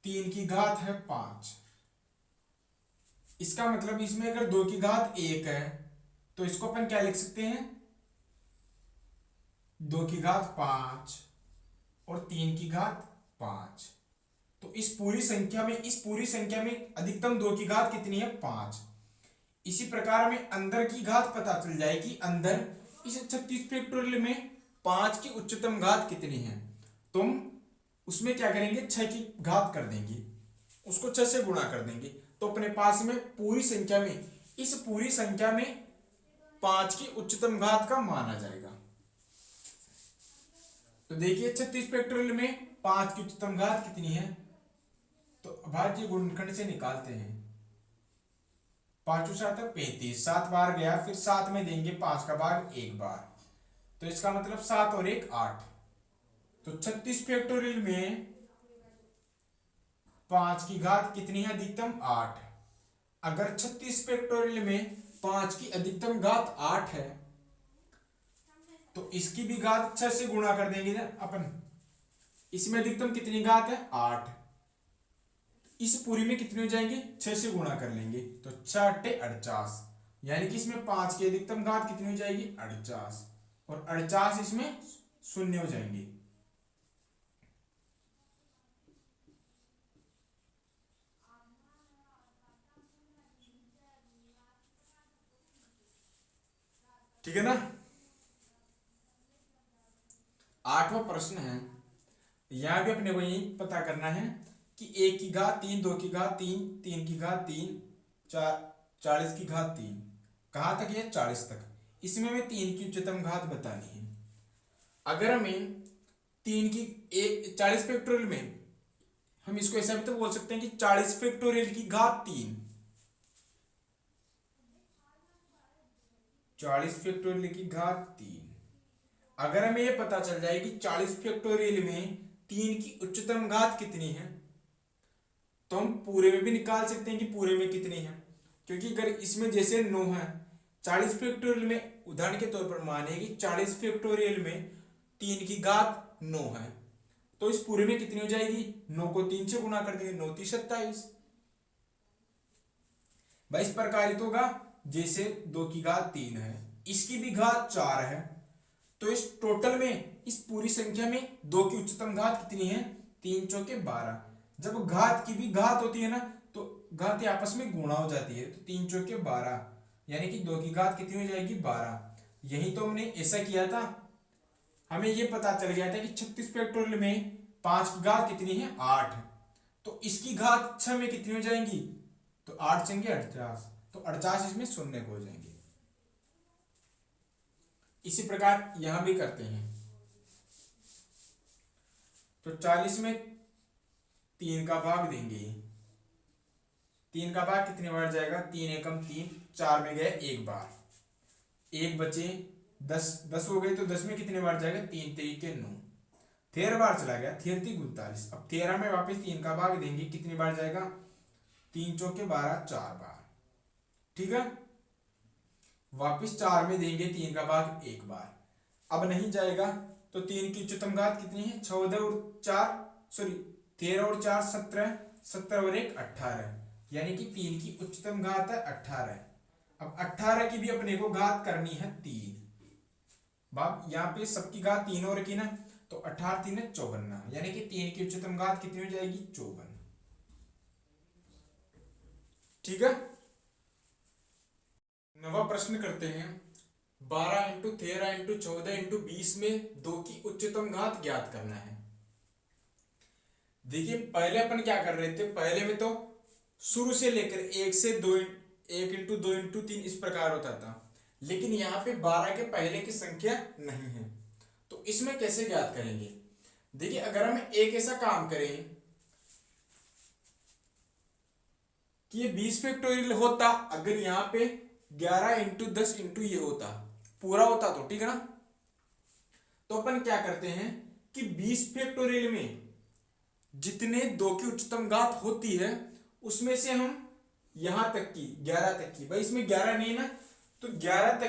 [SPEAKER 1] 3 की घात है 5। इसका मतलब इसमें अगर 2 की घात 1 है तो इसको अपन क्या लिख सकते हैं, 2 की घात 5 और 3 की घात 5। तो इस पूरी संख्या में अधिकतम 2 की घात कितनी है, 5। इसी प्रकार में अंदर की घात पता चल जाएगी। अंदर इस 36 फैक्टोरियल में 5 की उच्चतम घात कितनी है, तुम उसमें क्या करेंगे, 6 की घात कर देंगे, उसको 6 से गुणा कर देंगे, तो अपने पास में इस पूरी संख्या में 5 की उच्चतम घात का मान आ जाएगा। तो देखिए 36 फैक्टोरियल में 5 की उच्चतम घात कितनी है, तो अभाज्य गुणनखंड से निकालते हैं। 5 7 35, 7 बार गया, फिर 7 में देंगे 5 का भाग 1 बार, तो इसका मतलब 7 और 1 8। तो 36 फैक्टोरियल में 5 की घात कितनी है, अधिकतम 8। अगर 36 फैक्टोरियल में 5 की अधिकतम घात 8 है तो इसकी भी घात 6 से गुणा कर देंगे ना अपन। इसमें अधिकतम कितनी घात है, 8। इस पूरी में कितने हो जाएंगे, 6 से गुणा कर लेंगे, तो 6 8 48, यानी कि इसमें 5 की अधिकतम घात कितनी हो जाएगी, 48, और 48 इसमें शून्य हो जाएंगे। ठीक है ना। 8वां प्रश्न है, यहां भी अपने को यही पता करना है कि 1 की घात 3, 2 की घात 3, 3 की घात 3, 40 की घात 3, कहां तक है, 40 तक। इसमें हमें 3 की उच्चतम घात बतानी है। अगर हमें 3 की 40 फैक्टोरियल में, हम इसको ऐसा भी तो बोल सकते हैं कि 40 फैक्टोरियल की घात 3, 40 फैक्टोरियल की घात 3। अगर हमें यह पता चल जाए कि 40 फैक्टोरियल में 3 की उच्चतम घात कितनी है, तो हम पूरे में भी निकाल सकते हैं कि पूरे में कितनी है, क्योंकि अगर इसमें जैसे 9 है, 40 फैक्टोरियल में उदाहरण के तौर पर माने कि 40 फैक्टोरियल में 3 की घात 9 है, तो इस पूरे में कितनी हो जाएगी, 9 को 3 से गुणा कर देंगे, 9 3 27। भाई इस प्रकार ही तो होगा, जैसे 2 की घात 3 है, इसकी भी घात 4 है, तो इस टोटल में इस पूरी संख्या में 2 की उच्चतम घात कितनी है, 3 चौके 12। जब घात की भी घात होती है ना तो घातें आपस में गुणा हो जाती है, तो 3 चौके 12, यानी कि 2 की घात कितनी हो जाएगी, 12। यही तो हमने ऐसा किया था, हमें यह पता चल गया था कि 36 फैक्टोरियल में 5 की घात कितनी है, 8, तो इसकी घात 6 में कितनी हो जाएंगी, तो 8 संगे 48, तो 48 इसमें शून्य हो जाएंगे। इसी प्रकार यहां भी करते हैं, तो 40 में 3 का भाग देंगे, 3 का भाग कितने बार जाएगा, 3 एकम 3, 4 में गए 1 बार, 1 बचे 10 हो गए, तो 10 में कितने बार जाएगा, 3 3 के 9, 13 बार चला गया, 13 3 49। अब 13 में वापस 3 का भाग देंगे, कितनी बार जाएगा, 3 चौके 12, 4 बार। ठीक है, वापिस 4 में देंगे 3 का भाग 1 बार। अब नहीं जाएगा तो 3 की उच्चतम घात कितनी है, 13 और 4 17, 17 और 1 18, यानी कि 3 की उच्चतम घात है 18। अब 18 की भी अपने को घात करनी है 3। बाप यहाँ पे सबकी घात 3 और की ना, तो 18 3 54, यानी कि 3 की उच्चतम घात कितनी हो जाएगी, 54। ठीक है। 9वां प्रश्न करते हैं, 12 इंटू 13 इंटू 14 इंटू 20 में 2 की उच्चतम घात ज्ञात करना है। देखिए पहले अपन क्या कर रहे थे, पहले में तो शुरू से लेकर 1 से 2, 1 इंटू 2 इंटू 3 इस प्रकार होता था, लेकिन यहाँ पे 12 के पहले की संख्या नहीं है, तो इसमें कैसे ज्ञात करेंगे। देखिए अगर हम एक ऐसा काम करें कि ये 20 फैक्टोरियल होता, अगर यहाँ पे 11 इंटू 10 इंटू ये होता, पूरा होता तो, ठीक है ना। तो अपन क्या करते हैं कि 20 फैक्टोरियल में जितने 2 की उच्चतम घात होती है उसमें से हम यहां तक की 11 तक की, भाई इसमें 11 नहीं है ना, तो 11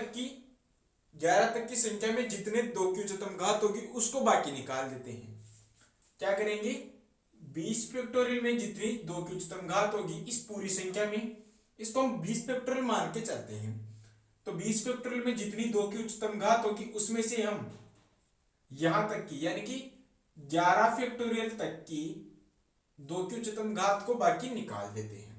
[SPEAKER 1] तक की संख्या में जितने 2 की उच्चतम घात होगी उसको बाकी निकाल देते हैं। क्या करेंगे, 20 फैक्टोरियल में जितनी 2 की उच्चतम घात होगी इस पूरी संख्या में, इसको हम 20 फैक्टोरियल मान के चलते हैं। तो 20 फैक्टोरियल में जितनी 2 की उच्चतम घात होगी उसमें से हम यहां तक की यानी कि 11 फैक्टोरियल तक की 2 की उच्चतम घात को बाकी निकाल देते हैं।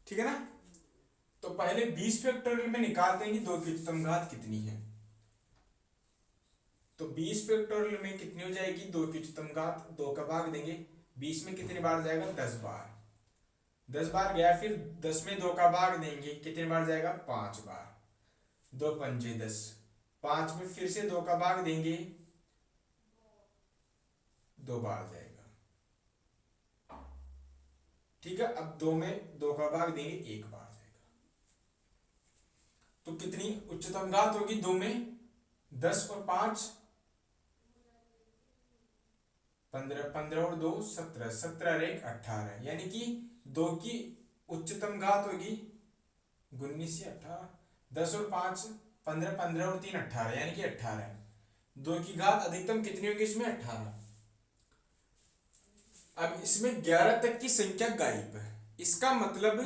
[SPEAKER 1] ठीक है ना। तो पहले 20 फैक्टोरियल में निकालते हैं कि 2 की उच्चतम घात कितनी है। तो 20 फैक्टोरियल में कितनी हो जाएगी, 2 की उच्चतम घात 2 का भाग देंगे, 20 में कितने बार जाएगा, 10 बार, 10 बार गया, फिर 10 में 2 का भाग देंगे, कितने बार जाएगा, 5 बार, 2 पंजे 10, 5 में फिर से 2 का भाग देंगे, 2 बार जाएगा, ठीक है। अब 2 में 2 का भाग देंगे, 1 बार जाएगा। तो कितनी उच्चतम घात होगी 2 में, 10 और 5 15, 15 और 2 17, 17 और 1 18, यानी कि 2 की उच्चतम घात होगी 19 या 18, 10 और 5 15, 15 और 3 18, यानी कि 18। 2 की घात अधिकतम कितनी होगी इसमें, 18। अब इसमें 11 तक की संख्या गायब है, इसका मतलब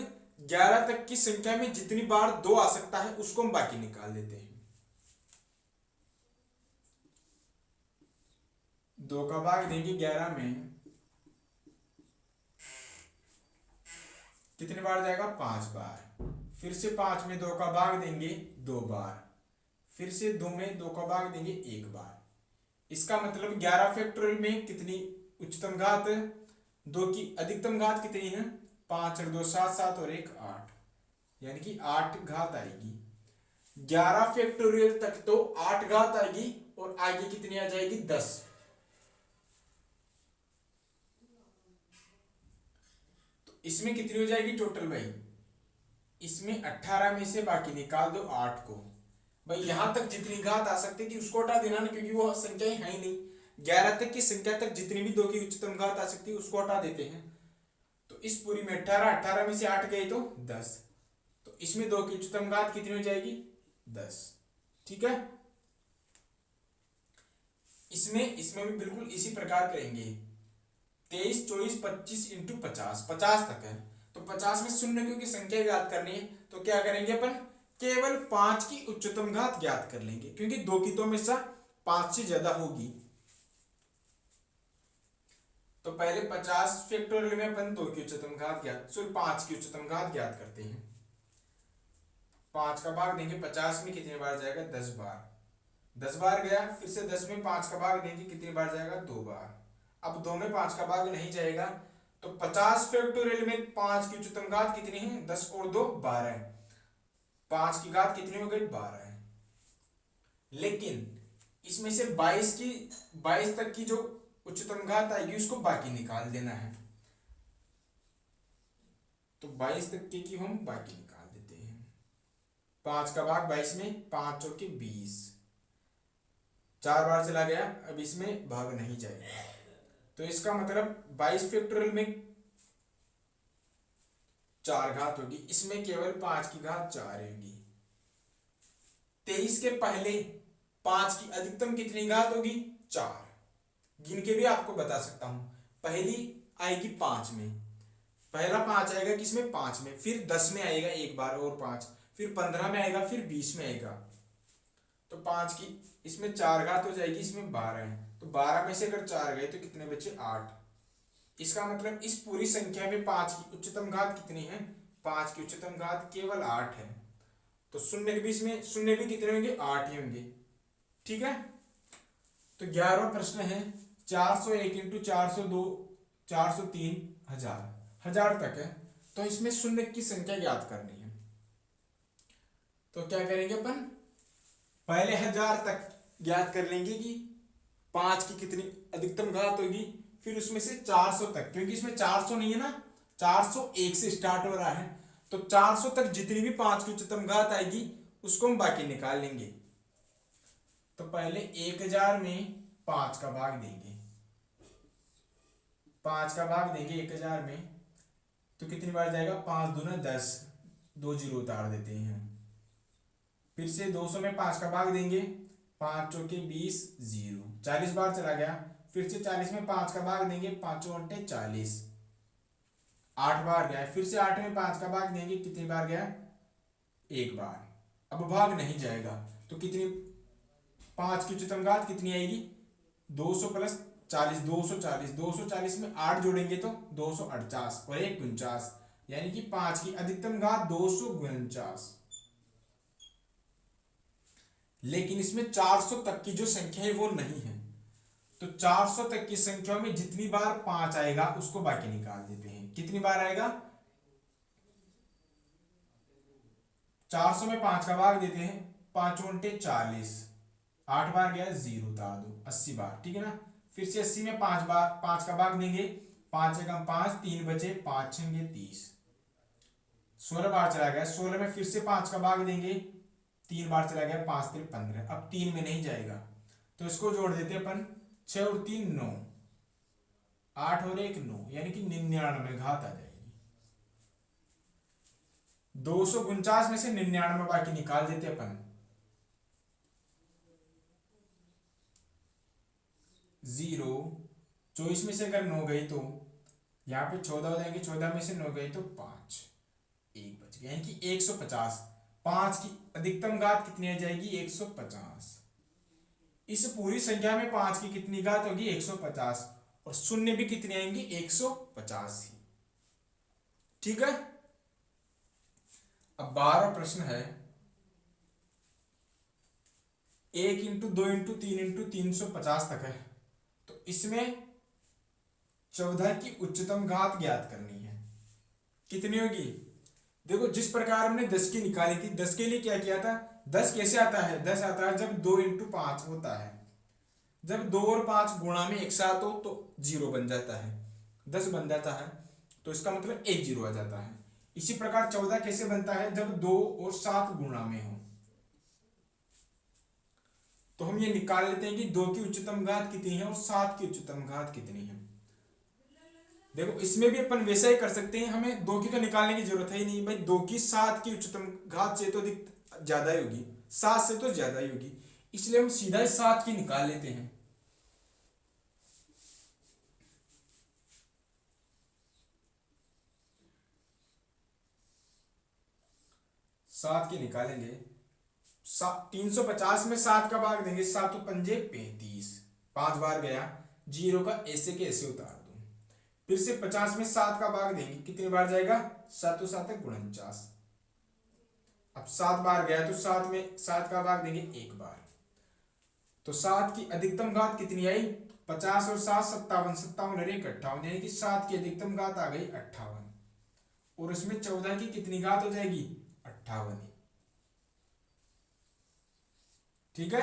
[SPEAKER 1] 11 तक की संख्या में जितनी बार 2 आ सकता है उसको हम बाकी निकाल देते हैं। 2 का भाग देंगे 11 में, कितने बार जाएगा, 5 बार, फिर से 5 में 2 का भाग देंगे 2 बार, फिर से 2 में 2 का भाग देंगे 1 बार। इसका मतलब 11 फैक्टोरियल में कितनी उच्चतम घात, 2 की अधिकतम घात कितनी है, 5 और 2 7, 7 और 1 8, यानी कि 8 घात आएगी। 11 फैक्टोरियल तक तो 8 घात आएगी और आगे कितनी आ जाएगी, 10। तो इसमें कितनी हो जाएगी टोटल भाई, इसमें 18 में से बाकी निकाल दो 8 को, भाई यहां तक जितनी घात आ सकती थी उसको हटा देना ना, क्योंकि वो संख्या है ही नहीं। 11 तक की संख्या तक जितनी भी 2 की उच्चतम घात आ सकती है उसको हटा देते हैं। तो इस पूरी में 18 में से 8 गए तो 10, तो इसमें 2 की उच्चतम घात कितनी हो जाएगी, 10। ठीक है। इसमें भी बिल्कुल इसी प्रकार करेंगे, 23 24 25 इंटू 50, 50 तक है तो 50 में शून्य की संख्या ज्ञात करनी है, तो क्या करेंगे अपन, केवल 5 की उच्चतम घात ज्ञात कर लेंगे, क्योंकि 2 की तो हमेशा 5 से ज्यादा होगी। तो पहले 50 फैक्टोरियल में अपन 2 की उच्चतम घात ज्ञात, सॉरी 5 की उच्चतम घात ज्ञात करते हैं। 5 का भाग देंगे 50 में, कितने बार जाएगा, 10 बार, 10 बार गया, फिर से 10 में 5 का भाग देंगे, कितनी बार जाएगा, 2 बार। अब 2 में 5 का भाग नहीं जाएगा, तो 50 फैक्टोरियल में 5 की उच्चतम घात कितनी है, 10 और 2 12, 5 की घात कितनी हो गई, 12। लेकिन इसमें से 22 तक की जो उच्चतम घात आएगी उसको बाकी निकाल देना है, तो 22 तक की हम बाकी निकाल देते हैं। 5 का भाग 22 में, 5 चौके 20, 4 बार चला गया, अब इसमें भाग नहीं जाएगा, तो इसका मतलब 22 फैक्टोरियल में 4 घात होगी, इसमें केवल 5 की घात 4 होगी। 23 के पहले 5 की अधिकतम कितनी घात होगी, 4, गिन के भी आपको बता सकता हूं। पहली आएगी 5 में, पहला 5 आएगा किसमें, 5 में, फिर 10 में आएगा 1 बार और 5, फिर 15 में आएगा, फिर 20 में आएगा, तो 5 की इसमें 4 घात हो जाएगी, इसमें 12 है, तो 12 में से अगर 4 गए तो कितने बचे, 8। इसका मतलब इस पूरी संख्या में 5 की उच्चतम घात कितनी है, 5 की उच्चतम घात केवल 8 है, तो शून्य के बीच में शून्य भी कितने होंगे, 8 ही होंगे। ठीक है। तो 11वां प्रश्न है, 401 इंटू 402 403 1000 तक है, तो इसमें शून्य की संख्या ज्ञात करनी है। तो क्या करेंगे अपन, पहले 1000 तक ज्ञात कर लेंगे कि 5 की कितनी अधिकतम घात होगी, फिर उसमें से 400 तक, क्योंकि इसमें 400 नहीं है ना, 401 से स्टार्ट हो रहा है, तो 400 तक जितनी भी 5 की उच्चतम घात आएगी उसको हम बाकी निकाल लेंगे। तो पहले 1000 में 5 का भाग देंगे, 5 का भाग देंगे 1000 में, तो कितनी बार जाएगा, 5 दूना 10, 2 जीरो उतार देते हैं। फिर से 200 में 5 का भाग देंगे, 5 चौके 20, 0, 40 बार चला गया। फिर से 40 में 5 का भाग देंगे, 5 अंटे 40, 8 बार गया। फिर से 8 में 5 का भाग देंगे, कितनी बार गया, 1 बार। अब भाग नहीं जाएगा तो कितनी, 5 की उच्चतम घात कितनी आएगी, 200 प्लस 40, 240, 240 में 8 जोड़ेंगे तो 249 और 1 49, यानी कि 5 की अधिकतम घात 249। लेकिन इसमें 400 तक की जो संख्या है वो नहीं है, तो 400 तक की संख्या में जितनी बार 5 आएगा उसको बाकी निकाल देते हैं। कितनी बार आएगा, 400 में 5 का भाग देते हैं, 5 अंटे 40, 8 बार गया, 0 उतार दो, 80 बार, ठीक है ना। फिर से 80 में 5 बार 5 का भाग देंगे, 5 एकम 5, 3 बचे, 5 छंगे 30, 16 बार चला गया। 16 में फिर से 5 का भाग देंगे, 3 बार चला गया, 5 3 15, अब 3 में नहीं जाएगा तो इसको जोड़ देते अपन, 6 और 3 9, 8 और 1 9, यानी कि 99 घात आ जाएगी। 249 में से 99 बाकी निकाल देते अपन, 0, 24 में से अगर 9 गई तो यहाँ पे 14 हो जाएंगे, 14 में से 9 गई तो 5, 1 बच गया, यानी कि 150। 5 की अधिकतम घात कितनी आ जाएगी, 150। इस पूरी संख्या में 5 की कितनी घात होगी, 150, और शून्य भी कितने आएंगे, 150 ही, ठीक है। अब 12 प्रश्न है, 1 इंटू 2 इंटू 3 इंटू 350 तक है, तो इसमें 14 की उच्चतम घात ज्ञात करनी है। कितनी होगी, देखो जिस प्रकार हमने 10 की निकाली थी, 10 के लिए क्या किया था, 10 कैसे आता है, 10 आता है जब 2 इंटू 5 होता है, जब 2 और 5 गुणा में एक साथ हो तो 0 बन जाता है, 10 बन जाता है, तो इसका मतलब 1 0 आ जाता है। इसी प्रकार 14 कैसे बनता है, जब 2 और 7 गुणा में हो। तो हम ये निकाल लेते हैं कि 2 की उच्चतम घात कितनी है और 7 की उच्चतम घात कितनी है। देखो इसमें भी अपन वैसा ही कर सकते हैं, हमें 2 की तो निकालने की जरूरत है ही नहीं भाई, 2 की 7 की उच्चतम घात से तो ज्यादा ही होगी, 7 से तो ज्यादा ही होगी, इसलिए हम सीधा ही 7 की निकाल लेते हैं। सात की निकालेंगे, 350 में 7 का भाग देंगे, 7 पंजे 35, 5 बार गया, 0 का ऐसे के ऐसे उतार दो। फिर से 50 में 7 का भाग देंगे, कितनी बार जाएगा, 7 7 49, अब 7 बार गया तो 7 में 7 का भाग देंगे 1 बार, तो 7 की अधिकतम घात कितनी आई, 50 और 7 57, 57 और 1 58, यानी कि 7 की अधिकतम घात आ गई 58, और इसमें 14 की कितनी घात हो जाएगी, 58, ठीक है।